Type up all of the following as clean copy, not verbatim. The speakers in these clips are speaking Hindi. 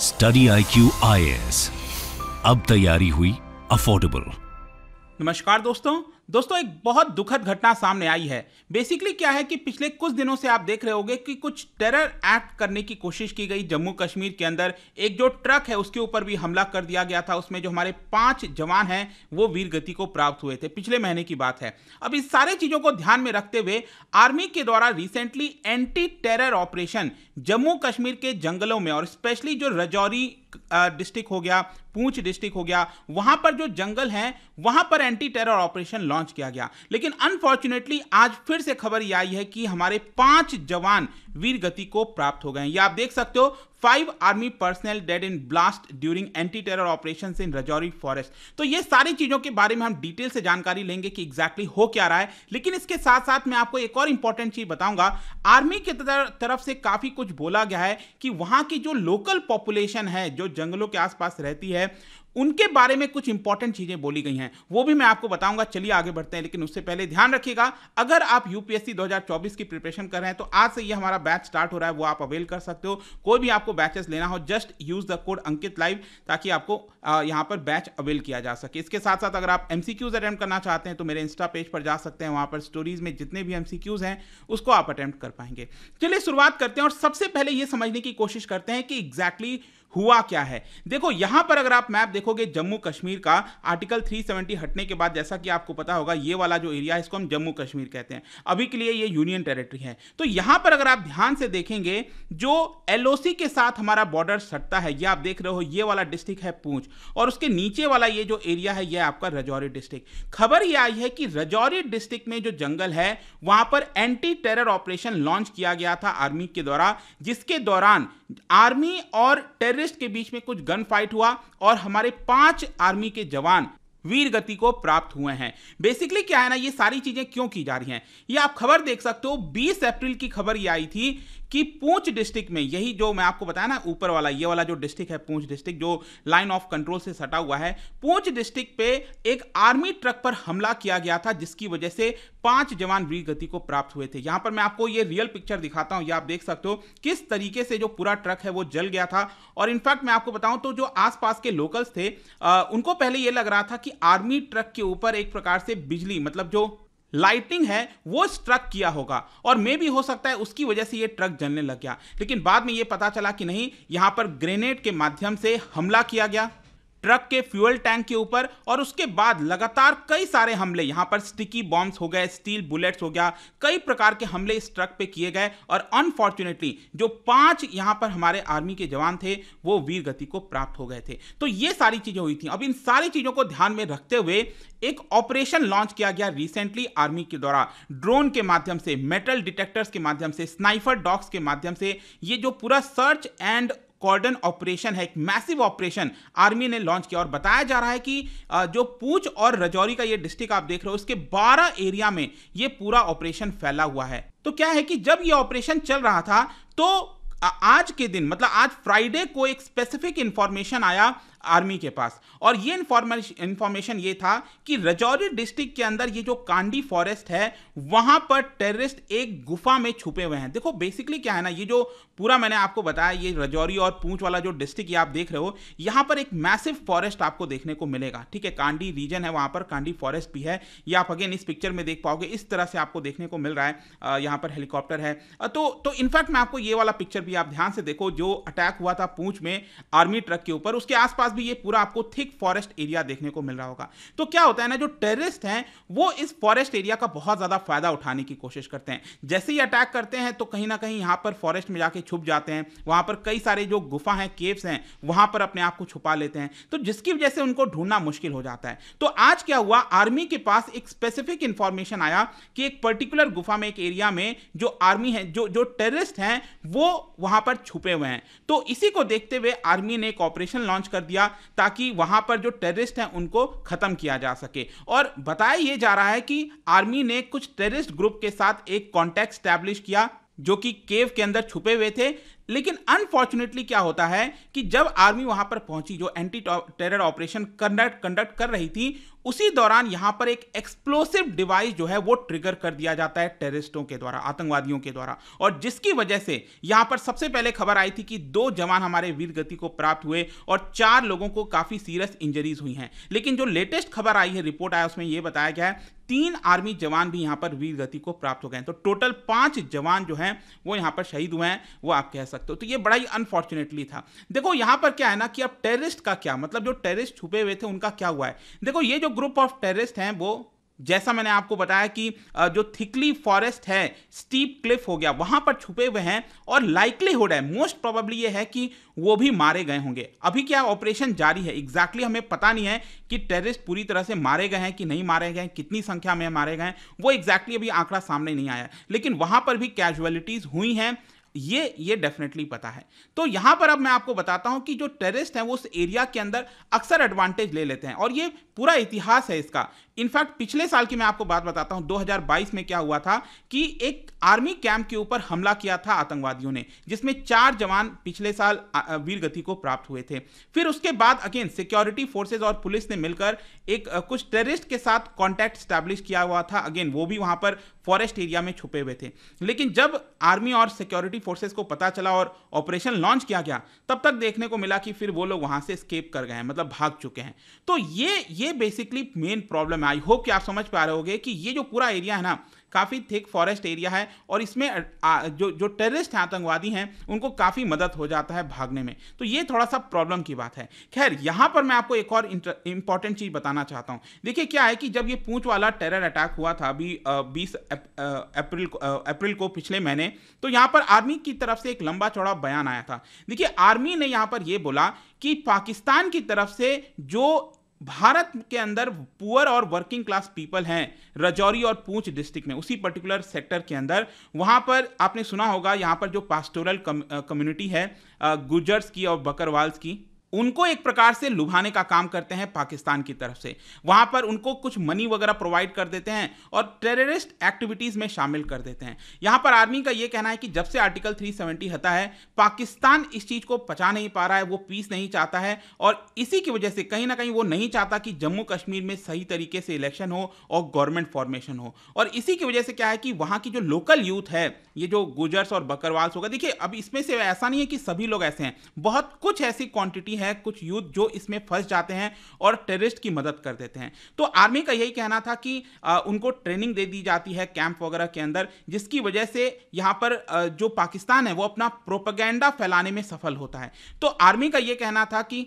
स्टडी IQ IAS, अब तैयारी हुई अफोर्डेबल। नमस्कार दोस्तों एक बहुत दुखद घटना सामने आई है। बेसिकली क्या है कि पिछले कुछ दिनों से आप देख रहे होंगे कि कुछ टेरर एक्ट करने की कोशिश की गई जम्मू कश्मीर के अंदर। एक जो ट्रक है उसके ऊपर भी हमला कर दिया गया था। उसमें जो हमारे 5 जवान हैं वो वीर गति को प्राप्त हुए थे। पिछले महीने की बात है। अब इस सारे चीजों को ध्यान में रखते हुए आर्मी के द्वारा recently anti terror operation Jammu Kashmir के जंगलों में और स्पेशली जो राजौरी डिस्ट्रिक्ट हो गया, पूंछ डिस्ट्रिक्ट हो गया, वहां पर जो जंगल हैं वहां पर एंटी टेरर ऑपरेशन लॉन्च किया गया। लेकिन अनफॉर्चुनेटली आज फिर से खबर यह आई है कि हमारे 5 जवान वीर गति को प्राप्त हो गए हैं। ये आप देख सकते हो, 5 army personnel dead in blast during anti terror operations in Rajouri forest. तो ये सारी चीजों के बारे में हम डिटेल से जानकारी लेंगे कि एग्जैक्टली हो क्या रहा है। लेकिन इसके साथ साथ मैं आपको एक और इंपॉर्टेंट चीज बताऊंगा। आर्मी की तरफ से काफी कुछ बोला गया है कि वहां की जो लोकल पॉपुलेशन है जो जंगलों के आसपास रहती है उनके बारे में कुछ इंपॉर्टेंट चीजें बोली गई हैं, वो भी मैं आपको बताऊंगा। चलिए आगे बढ़ते हैं। लेकिन उससे पहले ध्यान रखिएगा, अगर आप यूपीएससी 2024 की प्रिपरेशन कर रहे हैं तो आज से ये हमारा बैच स्टार्ट हो रहा है, वो आप अवेल कर सकते हो। कोई भी आपको बैचेस लेना हो just use the code Ankit live ताकि आपको यहां पर बैच अवेल किया जा सके। इसके साथ साथ अगर आप एमसीक्यूज अटेम्प्ट करना चाहते हैं तो मेरे इंस्टा पेज पर जा सकते हैं। वहां पर स्टोरीज में जितने भी एमसीक्यूज हैं उसको आप अटेम्प्ट कर पाएंगे। चलिए शुरुआत करते हैं और सबसे पहले ये समझने की कोशिश करते हैं कि एग्जैक्टली हुआ क्या है। देखो यहां पर अगर आप मैप देखोगे जम्मू कश्मीर का, आर्टिकल 370 हटने के बाद जैसा कि आपको पता होगा ये वाला जो एरिया है इसको हम जम्मू कश्मीर कहते हैं। अभी के लिए ये यूनियन टेरिटरी है। तो यहां पर अगर आप ध्यान से देखेंगे जो एलओसी के साथ हमारा बॉर्डर सटता है, ये आप देख रहे हो, ये वाला डिस्ट्रिक्ट है पूंछ और उसके नीचे वाला ये जो एरिया है ये आपका राजौरी डिस्ट्रिक्ट। खबर ये आई है कि राजौरी डिस्ट्रिक्ट में जो जंगल है वहां पर एंटी टेरर ऑपरेशन लॉन्च किया गया था आर्मी के द्वारा, जिसके दौरान आर्मी और टेररिस्ट के बीच में कुछ गन फाइट हुआ और हमारे 5 आर्मी के जवान वीर गति को प्राप्त हुए हैं। बेसिकली क्या है ना, ये सारी चीजें क्यों की जा रही हैं ये आप खबर देख सकते हो। 20 अप्रैल की खबर ये आई थी कि पूंछ डिस्ट्रिक्ट में, यही जो मैं आपको बताया ना ऊपर वाला, ये वाला जो डिस्ट्रिक्ट है पूंछ डिस्ट्रिक्ट जो लाइन ऑफ कंट्रोल से सटा हुआ है, पूंछ डिस्ट्रिक्ट पे एक आर्मी ट्रक पर हमला किया गया था जिसकी वजह से 5 जवान वीर गति को प्राप्त हुए थे। यहां पर मैं आपको ये रियल पिक्चर दिखाता हूं, ये आप देख सकते हो किस तरीके से जो पूरा ट्रक है वो जल गया था। और इनफैक्ट मैं आपको बताऊं तो जो आसपास के लोकल्स थे उनको पहले ये लग रहा था कि आर्मी ट्रक के ऊपर एक प्रकार से बिजली, मतलब जो लाइटिंग है वो स्ट्रक किया होगा और मे भी हो सकता है उसकी वजह से ये ट्रक जलने लग गया। लेकिन बाद में ये पता चला कि नहीं, यहां पर ग्रेनेड के माध्यम से हमला किया गया ट्रक के फ्यूल टैंक के ऊपर और उसके बाद लगातार कई सारे हमले, यहां पर स्टिकी बॉम्ब्स हो गए, स्टील बुलेट्स हो गया, कई प्रकार के हमले इस ट्रक पे किए गए और अनफॉर्चुनेटली जो 5 यहां पर हमारे आर्मी के जवान थे वो वीर गति को प्राप्त हो गए थे। तो ये सारी चीजें हुई थी। अब इन सारी चीजों को ध्यान में रखते हुए एक ऑपरेशन लॉन्च किया गया रिसेंटली आर्मी के द्वारा, ड्रोन के माध्यम से, मेटल डिटेक्टर्स के माध्यम से, स्नाइपर डॉग्स के माध्यम से। ये जो पूरा सर्च एंड कॉर्डन ऑपरेशन है, एक मैसिव ऑपरेशन आर्मी ने लॉन्च किया और बताया जा रहा है कि जो पूंछ और राजौरी का ये डिस्ट्रिक्ट आप देख रहे हो इसके 12 एरिया में ये पूरा ऑपरेशन फैला हुआ है। तो क्या है कि जब ये ऑपरेशन चल रहा था तो आज के दिन, मतलब आज फ्राइडे को, एक स्पेसिफिक इंफॉर्मेशन आया आर्मी के पास और ये इंफॉर्मेशन ये था कि राजौरी डिस्ट्रिक्ट के अंदर ये जो कांडी फॉरेस्ट है वहां पर टेररिस्ट एक गुफा में छुपे हुए हैं। देखो बेसिकली क्या है ना, ये जो पूरा मैंने आपको बताया, ये राजौरी और पूंछ वाला जो डिस्ट्रिक्ट ये आप देख रहे हो, यहां पर एक मैसिव फॉरेस्ट आपको देखने को मिलेगा। ठीक है, कांडी रीजन है, वहां पर कांडी फॉरेस्ट भी है। ये आप अगेन इस पिक्चर में देख पाओगे, इस तरह से आपको देखने को मिल रहा है। यहां पर हेलीकॉप्टर है। तो इनफैक्ट मैं आपको ये वाला पिक्चर भी आप ध्यान से देखो, जो अटैक हुआ था पूंछ में आर्मी ट्रक के ऊपर, उसके आसपास भी ये पूरा आपको थिक फॉरेस्ट एरिया देखने को मिल रहा होगा। तो क्या होता है ना, जो टेररिस्ट हैं वो इस फॉरेस्ट एरिया का बहुत ज्यादा फायदा उठाने की कोशिश करते हैं। जैसे ही अटैक करते हैं तो कहीं ना कहीं यहां पर फॉरेस्ट में जाके छुप जाते हैं। वहां पर कई सारे जो गुफा हैं, केव्स हैं, वहां पर अपने आप को छुपा लेते हैं, तो जिसकी वजह से उनको ढूंढना मुश्किल हो जाता है। तो आज क्या हुआ, आर्मी के पास एक स्पेसिफिक इंफॉर्मेशन आया कि एक पर्टिकुलर गुफा में, एक एरिया में जो आर्मी है, जो टेररिस्ट हैं वो वहां पर छुपे हुए हैं। तो इसी को देखते हुए आर्मी ने एक ऑपरेशन लॉन्च कर दिया ताकि वहां पर जो टेररिस्ट हैं उनको खत्म किया जा सके। और बताया यह जा रहा है कि आर्मी ने कुछ टेररिस्ट ग्रुप के साथ एक कॉन्टैक्ट स्टैब्लिश किया जो कि केव के अंदर छुपे हुए थे। लेकिन अनफॉर्चुनेटली क्या होता है कि जब आर्मी वहां पर पहुंची, जो एंटी टेरर ऑपरेशन कंडक्ट कर रही थी, उसी दौरान यहां पर एक एक्सप्लोसिव डिवाइस जो है वो ट्रिगर कर दिया जाता है टेररिस्टों के द्वारा, आतंकवादियों के द्वारा, और जिसकी वजह से यहां पर सबसे पहले खबर आई थी कि 2 जवान हमारे वीर गति को प्राप्त हुए और 4 लोगों को काफी सीरियस इंजरीज हुई हैं। लेकिन जो लेटेस्ट खबर आई है, रिपोर्ट आया, उसमें यह बताया गया है 3 आर्मी जवान भी यहां पर वीर गति को प्राप्त हो गए हैं। तो टोटल 5 जवान जो हैं वो यहां पर शहीद हुए हैं, वो आप कह सकते हो। तो ये बड़ा ही अनफॉर्चुनेटली था। देखो यहां पर क्या है ना कि अब टेररिस्ट का क्या मतलब, जो टेररिस्ट छुपे हुए थे उनका क्या हुआ है। देखो ये जो ग्रुप ऑफ टेररिस्ट हैं, वो जैसा मैंने आपको बताया कि जो थिकली फॉरेस्ट है, स्टीप क्लिफ हो गया, वहां पर छुपे हुए हैं और लाइकलीहुड है, मोस्ट प्रोबेबली ये है कि वो भी मारे गए होंगे। अभी क्या ऑपरेशन जारी है, एग्जैक्टली हमें पता नहीं है कि टेररिस्ट पूरी तरह से मारे गए हैं कि नहीं मारे गए, कितनी संख्या में मारे गए, वो एग्जैक्टली अभी आंकड़ा सामने नहीं आया, लेकिन वहां पर भी कैजुअलिटीज हुई हैं, ये डेफिनेटली पता है। तो यहां पर अब मैं आपको बताता हूं कि जो टेररिस्ट हैं वो उस एरिया के अंदर अक्सर एडवांटेज ले लेते हैं, और ये पूरा इतिहास है इसका। इनफैक्ट पिछले साल की मैं आपको बात बताता हूं, 2022 में क्या हुआ था कि एक आर्मी कैंप के ऊपर हमला किया था आतंकवादियों ने, जिसमें 4 जवान पिछले साल वीर गति को प्राप्त हुए थे। फिर उसके बाद अगेन सिक्योरिटी फोर्सेज और पुलिस ने मिलकर एक कुछ टेररिस्ट के साथ कॉन्टैक्ट स्टैब्लिश किया हुआ था, अगेन वो भी वहां पर फॉरेस्ट एरिया में छुपे हुए थे। लेकिन जब आर्मी और सिक्योरिटी फोर्सेस को पता चला और ऑपरेशन लॉन्च किया गया, तब तक देखने को मिला कि फिर वो लोग वहां से एस्केप कर गए हैं, मतलब भाग चुके हैं। तो ये बेसिकली मेन प्रॉब्लम है। आई होप कि आप समझ पा रहे होंगे कि ये जो पूरा एरिया है ना, काफी थिक फॉरेस्ट एरिया है, और इसमें जो टेररिस्ट हैं, आतंकवादी हैं, उनको काफी मदद हो जाता है भागने में। तो ये थोड़ा सा प्रॉब्लम की बात है। खैर यहां पर मैं आपको एक और इंपॉर्टेंट चीज बताना चाहता हूं। देखिए क्या है कि जब ये पूंछ वाला टेरर अटैक हुआ था अभी 20 अप्रैल को पिछले महीने, तो यहां पर आर्मी की तरफ से एक लंबा चौड़ा बयान आया था। देखिए आर्मी ने यहां पर यह बोला कि पाकिस्तान की तरफ से जो भारत के अंदर पुअर और वर्किंग क्लास पीपल हैं, राजौरी और पूंछ डिस्ट्रिक्ट में, उसी पर्टिकुलर सेक्टर के अंदर, वहां पर आपने सुना होगा यहां पर जो पास्टोरल कम्युनिटी है गुर्जर्स की और बकरवाल्स की, उनको एक प्रकार से लुभाने का काम करते हैं पाकिस्तान की तरफ से। वहां पर उनको कुछ मनी वगैरह प्रोवाइड कर देते हैं और टेररिस्ट एक्टिविटीज में शामिल कर देते हैं। यहां पर आर्मी का यह कहना है कि जब से आर्टिकल 370 हटा है, पाकिस्तान इस चीज को पचा नहीं पा रहा है, वो पीस नहीं चाहता है, और इसी की वजह से कहीं ना कहीं वो नहीं चाहता कि जम्मू कश्मीर में सही तरीके से इलेक्शन हो और गवर्नमेंट फॉर्मेशन हो। और इसी की वजह से क्या है कि वहां की जो लोकल यूथ है, ये जो गुर्जर्स और बकरवाल्स होगा, देखिए अब इसमें से ऐसा नहीं है कि सभी लोग ऐसे हैं, बहुत कुछ ऐसी क्वांटिटी है, कुछ यूथ जो इसमें फंस जाते हैं और टेररिस्ट की मदद कर देते हैं। तो आर्मी का यही कहना था कि उनको ट्रेनिंग दे दी जाती है कैंप वगैरह के अंदर, जिसकी वजह से यहां पर जो पाकिस्तान है वो अपना प्रोपेगेंडा फैलाने में सफल होता है। तो आर्मी का यह कहना था कि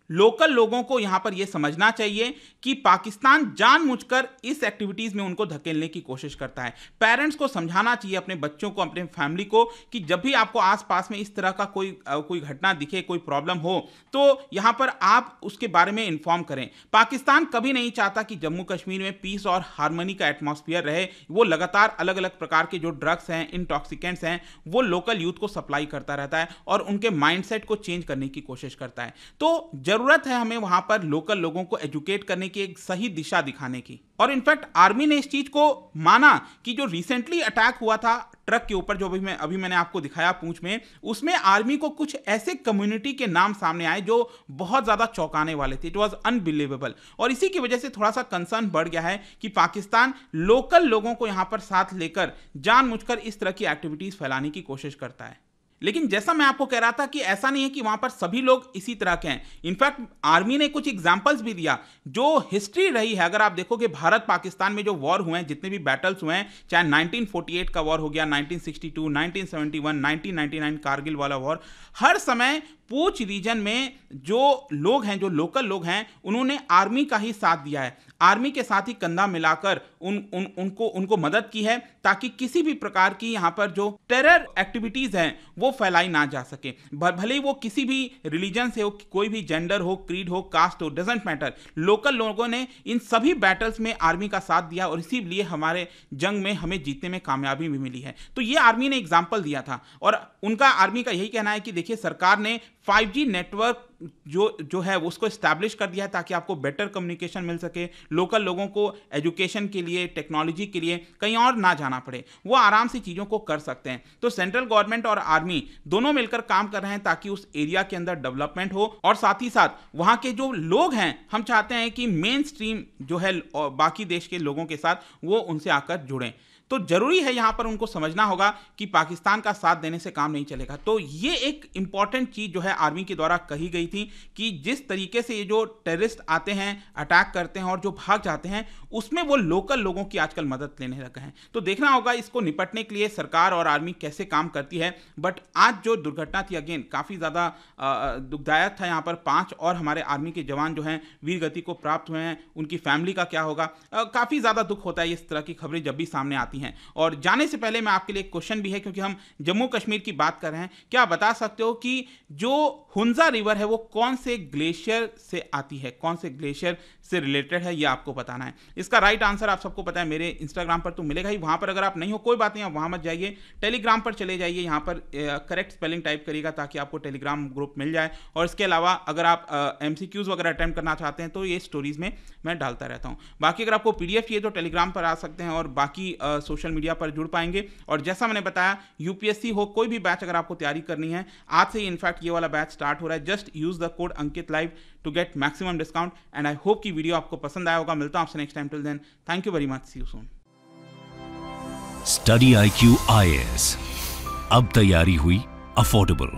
लोकल लोगों को यहां पर यह समझना चाहिए कि पाकिस्तान जानबूझकर इस एक्टिविटीज में उनको धकेलने की कोशिश करता है। पेरेंट्स को समझाना चाहिए अपने बच्चों को, अपने फैमिली को, कि जब भी आपको आसपास में इस तरह का कोई घटना दिखे, कोई प्रॉब्लम हो, तो यहां पर आप उसके बारे में इन्फॉर्म करें। पाकिस्तान कभी नहीं चाहता कि जम्मू कश्मीर में पीस और हार्मनी का एटमॉस्फेयर रहे। वो लगातार अलग अलग प्रकार के जो ड्रग्स हैं, इंटॉक्सिकेंट्स हैं, वो लोकल यूथ को सप्लाई करता रहता है और उनके माइंडसेट को चेंज करने की कोशिश करता है। तो जरूरत है हमें वहां पर लोकल लोगों को एजुकेट करने की, एक सही दिशा दिखाने की। और इनफैक्ट आर्मी ने इस चीज को माना कि जो रिसेंटली अटैक हुआ था ट्रक के ऊपर, जो अभी मैंने आपको दिखाया पूंछ में, उसमें आर्मी को कुछ ऐसे कम्युनिटी के नाम सामने आए जो बहुत ज्यादा चौंकाने वाले थे। इट वाज अनबिलीवेबल, और इसी की वजह से थोड़ा सा कंसर्न बढ़ गया है कि पाकिस्तान लोकल लोगों को यहां पर साथ लेकर जानबूझकर इस तरह की एक्टिविटीज फैलाने की कोशिश करता है। लेकिन जैसा मैं आपको कह रहा था कि ऐसा नहीं है कि वहां पर सभी लोग इसी तरह के हैं। इनफैक्ट आर्मी ने कुछ एग्जांपल्स भी दिया जो हिस्ट्री रही है। अगर आप देखोगे भारत पाकिस्तान में जो वॉर हुए हैं, जितने भी बैटल्स हुए हैं, चाहे 1948 का वॉर हो गया, 1962, 1971, 1999 कारगिल वाला वॉर, हर समय पूंछ रीजन में जो लोग हैं, जो लोकल लोग हैं, उन्होंने आर्मी का ही साथ दिया है। आर्मी के साथ ही कंधा मिलाकर उनको मदद की है, ताकि किसी भी प्रकार की यहां पर जो टेरर एक्टिविटीज हैं वो फैलाई ना जा सके। भले ही वो किसी भी रिलीजन से हो, कोई भी जेंडर हो, क्रीड हो, कास्ट हो, डजंट मैटर। लोकल लोगों ने इन सभी बैटल्स में आर्मी का साथ दिया और इसीलिए हमारे जंग में हमें जीतने में कामयाबी भी मिली है। तो ये आर्मी ने एग्जाम्पल दिया था, और उनका आर्मी का यही कहना है कि देखिए सरकार ने 5G नेटवर्क जो है उसको इस्टेब्लिश कर दिया है ताकि आपको बेटर कम्युनिकेशन मिल सके, लोकल लोगों को एजुकेशन के लिए, टेक्नोलॉजी के लिए कहीं और ना जाना पड़े, वो आराम से चीज़ों को कर सकते हैं। तो सेंट्रल गवर्नमेंट और आर्मी दोनों मिलकर काम कर रहे हैं ताकि उस एरिया के अंदर डेवलपमेंट हो, और साथ ही साथ वहाँ के जो लोग हैं, हम चाहते हैं कि मेन स्ट्रीम जो है बाकी देश के लोगों के साथ वो उनसे आकर जुड़ें। तो जरूरी है यहां पर उनको समझना होगा कि पाकिस्तान का साथ देने से काम नहीं चलेगा। तो ये एक इंपॉर्टेंट चीज जो है आर्मी के द्वारा कही गई थी कि जिस तरीके से ये जो टेररिस्ट आते हैं, अटैक करते हैं और जो भाग जाते हैं, उसमें वो लोकल लोगों की आजकल मदद लेने लगे हैं। तो देखना होगा इसको निपटने के लिए सरकार और आर्मी कैसे काम करती है। बट आज जो दुर्घटना थी, अगेन काफ़ी ज़्यादा दुखदायक था। यहाँ पर 5 और हमारे आर्मी के जवान जो हैं वीर गति को प्राप्त हुए हैं। उनकी फैमिली का क्या होगा, काफ़ी ज़्यादा दुख होता है इस तरह की खबरें जब भी सामने आती हैं। और जाने से पहले मैं आपके लिए एक क्वेश्चन भी है, क्योंकि हम जम्मू कश्मीर की बात कर रहे हैं, क्या आप बता सकते हो कि जो हुंजा रिवर है वो कौन से ग्लेशियर से आती है, कौन से ग्लेशियर से रिलेटेड है, ये आपको बताना है। इसका राइट आंसर आप सबको पता है, मेरे इंस्टाग्राम पर तो मिलेगा ही। वहां पर अगर आप नहीं हो कोई बात नहीं, आप वहां मत जाइए, टेलीग्राम पर चले जाइए, यहाँ पर करेक्ट स्पेलिंग टाइप करिएगा ताकि आपको टेलीग्राम ग्रुप मिल जाए। और इसके अलावा अगर आप MCQs वगैरह अटेम्प्ट करना चाहते हैं तो ये स्टोरीज में मैं डालता रहता हूँ। बाकी अगर आपको PDF चाहिए तो टेलीग्राम पर आ सकते हैं और बाकी सोशल मीडिया पर जुड़ पाएंगे। और जैसा मैंने बताया, UPSC हो कोई भी बैच अगर आपको तैयारी करनी है, आज से इनफैक्ट ये वाला बैच स्टार्ट हो रहा है। Just use the code Ankit live to get maximum discount. And I hope कि वीडियो आपको पसंद आया होगा। मिलता हूं आपसे next time. Till then, thank you very much, see you soon. Study IQ IAS, अब तैयारी हुई अफोर्डेबल।